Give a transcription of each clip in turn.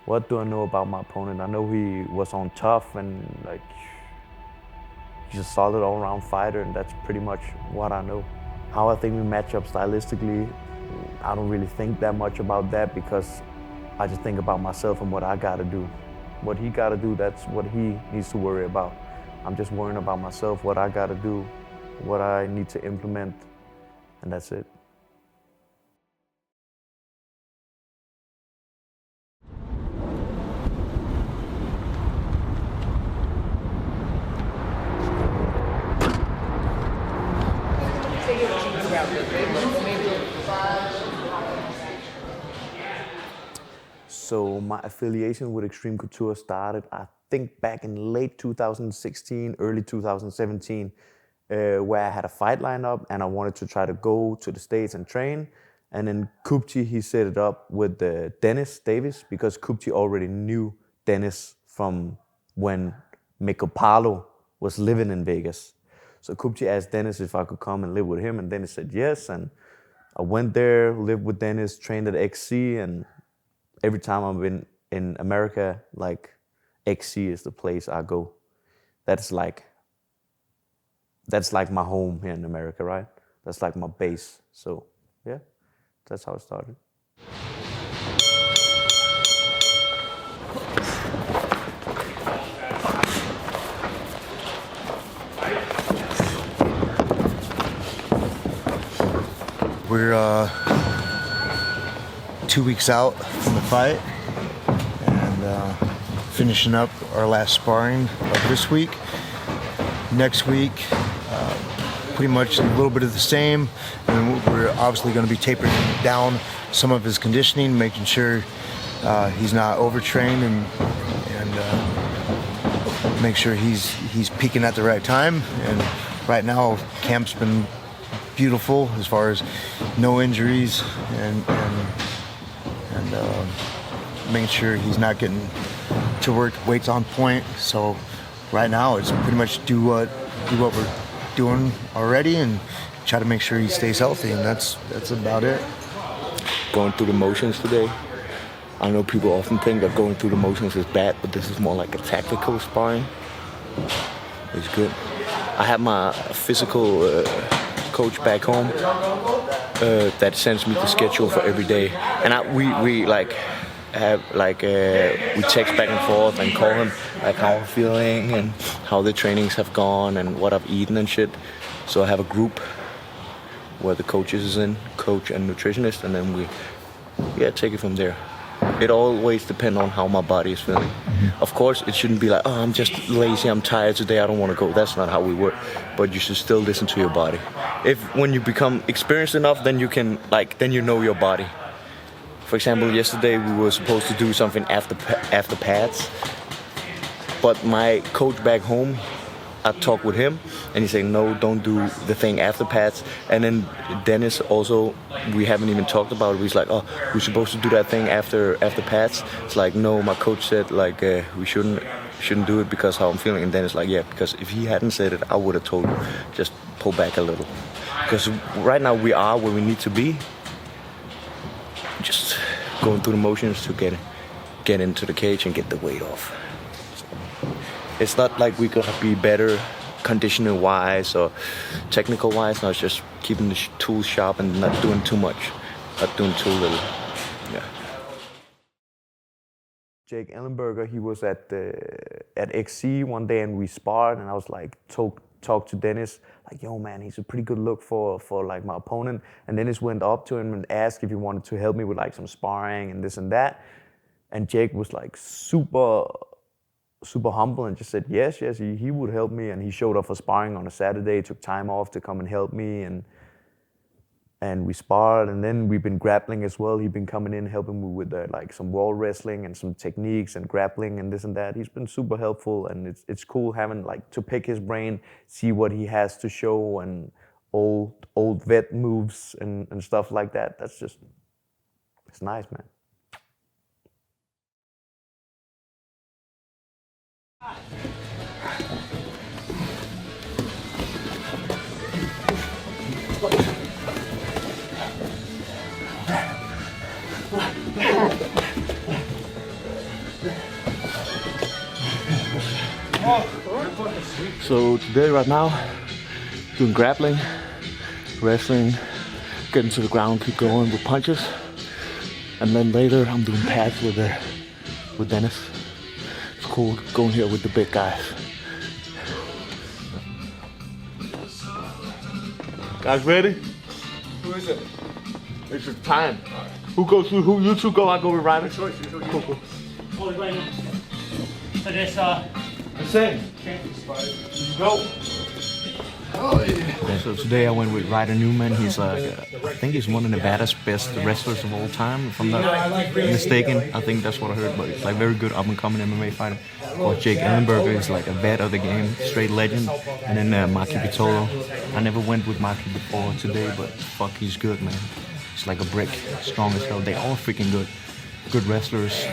what do I know about my opponent? I know he was on tough and like he's a solid all-around fighter, and that's pretty much what I know. How I think we match up stylistically, I don't really think that much about that because I just think about myself and what I gotta do. What he gotta do, that's what he needs to worry about. I'm just worrying about myself, what I gotta do, what I need to implement, and that's it. So my affiliation with Extreme Couture started, I think, back in late 2016, early 2017, where I had a fight lineup and I wanted to try to go to the States and train. And then Kupchi, he set it up with Dennis Davis because Kupchi already knew Dennis from when Mikko Palo was living in Vegas. So Kupchi asked Dennis if I could come and live with him, and Dennis said yes. And I went there, lived with Dennis, trained at XC, and every time I've been in America, like XC is the place I go. That's like my home here in America, right? That's like my base. So yeah, that's how it started. We're 2 weeks out from the fight and finishing up our last sparring of this week. Next week, pretty much a little bit of the same, and we're obviously going to be tapering down some of his conditioning, making sure he's not overtrained and make sure he's peaking at the right time. And right now, camp's been beautiful as far as no injuries and making sure he's not getting to work weights on point. So right now it's pretty much do what we're doing already and try to make sure he stays healthy, and that's about it. Going through the motions today. I know people often think that going through the motions is bad, but this is more like a tactical sparring. It's good. I have my physical coach back home that sends me the schedule for every day, and we text back and forth and call him like how I'm feeling and how the trainings have gone and what I've eaten and shit. So I have a group where the coaches is in, coach and nutritionist, and then we take it from there. It always depends on how my body is feeling. Of course, it shouldn't be like, oh, I'm just lazy, I'm tired today, I don't want to go. That's not how we work. But you should still listen to your body. When you become experienced enough, then you can, then you know your body. For example, yesterday we were supposed to do something after pads. But my coach back home, I talked with him, and he said, no, don't do the thing after pads. And then Dennis also, we haven't even talked about it. He's like, oh, we're supposed to do that thing after pads. It's like, no, my coach said we shouldn't do it because how I'm feeling. And Dennis like, yeah, because if he hadn't said it, I would have told you, just pull back a little. Because right now we are where we need to be. Just going through the motions to get into the cage and get the weight off. It's not like we're gonna be better conditioning wise or technical wise. No, it's just keeping the tools sharp and not doing too much, not doing too little. Yeah. Jake Ellenberger, he was at XC one day and we sparred, and I was like talked to Dennis like, yo man, he's a pretty good look for like my opponent. And Dennis went up to him and asked if he wanted to help me with like some sparring and this and that. And Jake was like super humble and just said yes, he would help me. And he showed up for sparring on a Saturday, took time off to come and help me, and we sparred. And then we've been grappling as well. He's been coming in helping me with like some wall wrestling and some techniques and grappling and this and that. He's been super helpful, and it's cool having like to pick his brain, see what he has to show, and old vet moves and stuff like that. It's nice, man. So today, right now, doing grappling, wrestling, getting to the ground, keep going with punches, and then later I'm doing pads with Dennis. It's cool going here with the big guys. Guys, ready? Who is it? It's your time. Who goes through? Who you two go? I go with Ryder. Cool. Oh, right now. So this, The same. Go. Yeah, so today I went with Ryder Newman. He's I think he's one of Nevada's best wrestlers of all time, if I'm not mistaken. I think that's what I heard, but it's like very good up-and-coming MMA fighter. Of course, Jake Ellenberger is like a vet of the game, straight legend. And then Maki Pitolo. I never went with Maki before today, but fuck, he's good, man. He's like a brick, strong as hell. They all freaking good. Good wrestlers,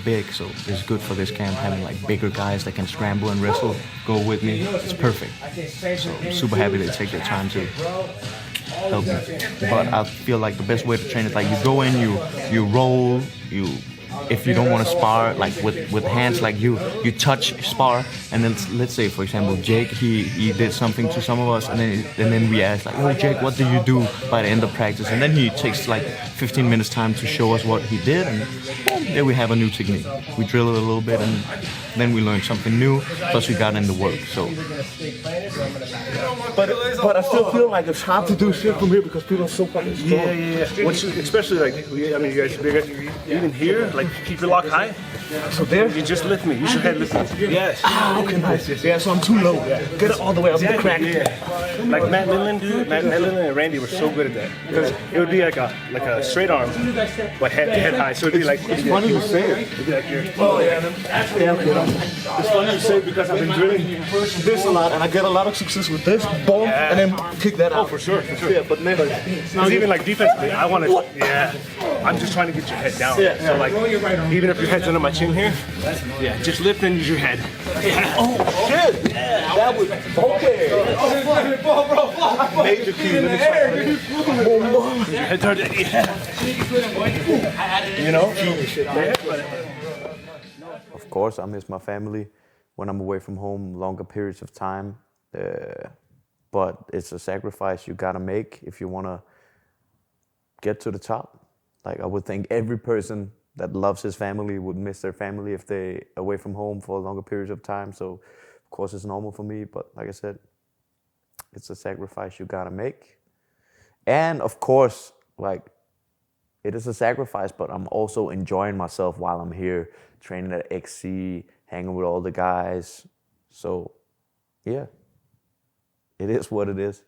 big, so it's good for this camp having like bigger guys that can scramble and wrestle go with me. It's perfect. So I'm super happy they take their time to help me. But I feel like the best way to train is like you go in, you roll, if you don't want to spar like with hands, like you touch spar, and then let's say for example Jake he did something to some of us, and then we ask like, oh Jake, what do you do by the end of practice? And then he takes like 15 minutes time to show us what he did, and boom, there we have a new technique. We drill it a little bit, and then we learn something new. Plus we got in the work. So, but I still feel like it's hard to do shit from here because people are so fucking strong. Yeah. Once you, especially like, I mean, you guys are bigger. Even here, like, keep your lock high. So there, you just lift me. You should head lift me. Yes. Ah, okay, nice. Yeah, so I'm too low. Get it all the way up to the crack. Yeah. Like Matt Lindland and Randy were so good at that. Because it would be like a straight arm, but head high. So it'd be like, It's funny you say it. it'd be like here. Oh yeah. It's funny you say because I've been drilling this a lot, and I get a lot of success with this, boom, and then kick that out. For sure. Yeah, but never. Because even like defensively, I want to, I'm just trying to get your head down. Yeah. So like, even if your head's under my chin here, just lift and use your head. Oh shit! That was okay. Major key. Head turned, You know? Of course, I miss my family when I'm away from home longer periods of time. But it's a sacrifice you gotta make if you wanna get to the top. Like I would think every person that loves his family would miss their family if they away from home for longer periods of time. So of course it's normal for me, but like I said, it's a sacrifice you gotta make. And of course, like it is a sacrifice, but I'm also enjoying myself while I'm here, training at XC, hanging with all the guys. So yeah, it is what it is.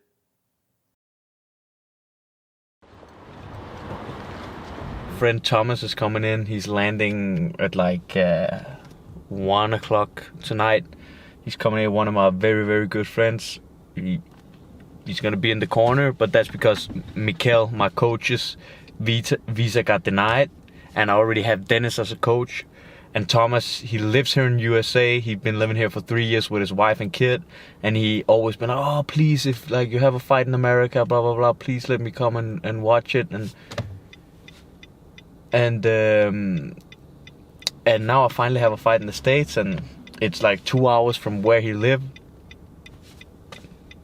Friend Thomas is coming in. He's landing at like 1 o'clock tonight. He's coming in, one of my very, very good friends. He's gonna be in the corner, but that's because Mikkel, my coach's visa got denied, and I already have Dennis as a coach. And Thomas, he lives here in USA. He's been living here for 3 years with his wife and kid, and he always been, oh please, if like you have a fight in America, blah blah blah, please let me come and watch it. And now I finally have a fight in the States, and it's like 2 hours from where he lived.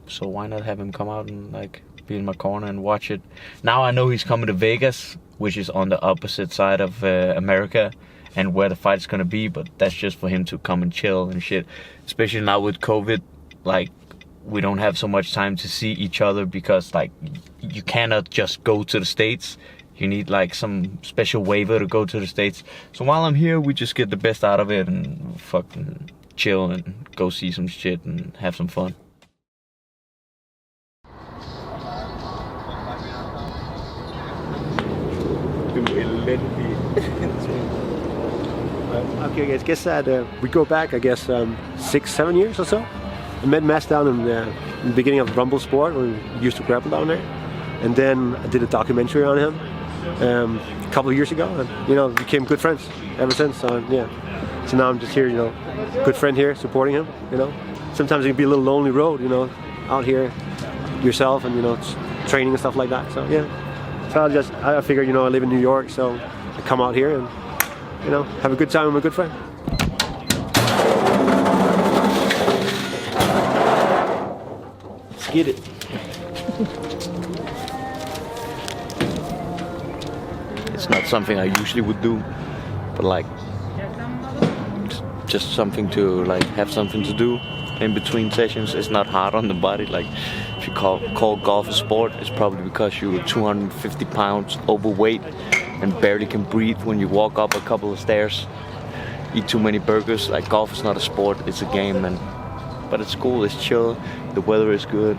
So why not have him come out and like be in my corner and watch it? Now I know he's coming to Vegas, which is on the opposite side of America, and where the fight's gonna be, but that's just for him to come and chill and shit. Especially now with COVID, like we don't have so much time to see each other because like you cannot just go to the States. You need like some special waiver to go to the States. So while I'm here, we just get the best out of it and fucking chill and go see some shit and have some fun. Okay, guys, guess that we go back, I guess, 6-7 years or so. I met Matt down in the beginning of Rumble Sport when we used to grapple down there. And then I did a documentary on him a couple of years ago, and became good friends ever since. So yeah, so now I'm just here, good friend here, supporting him. Sometimes it can be a little lonely road, out here yourself and training and stuff like that. So yeah, so I figured, I live in New York, so I come out here and have a good time with my good friend. get it. It's not something I usually would do, but like just something to like have something to do in between sessions. It's not hard on the body. Like if you call golf a sport, it's probably because you're 250 pounds overweight and barely can breathe when you walk up a couple of stairs, eat too many burgers. Like golf is not a sport, it's a game, and but it's cool, it's chill, the weather is good,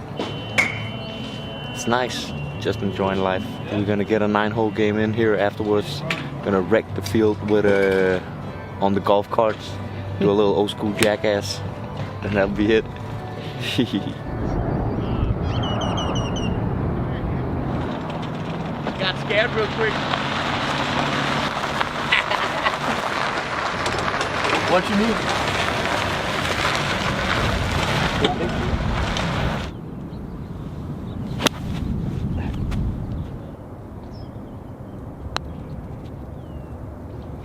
it's nice, just enjoying life. We're gonna get a 9-hole game in here afterwards, gonna wreck the field with on the golf carts, do a little old school jackass, and that'll be it. Got scared real quick. What you need?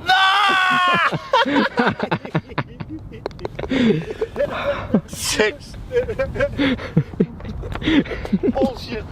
No! 6. Bullshit.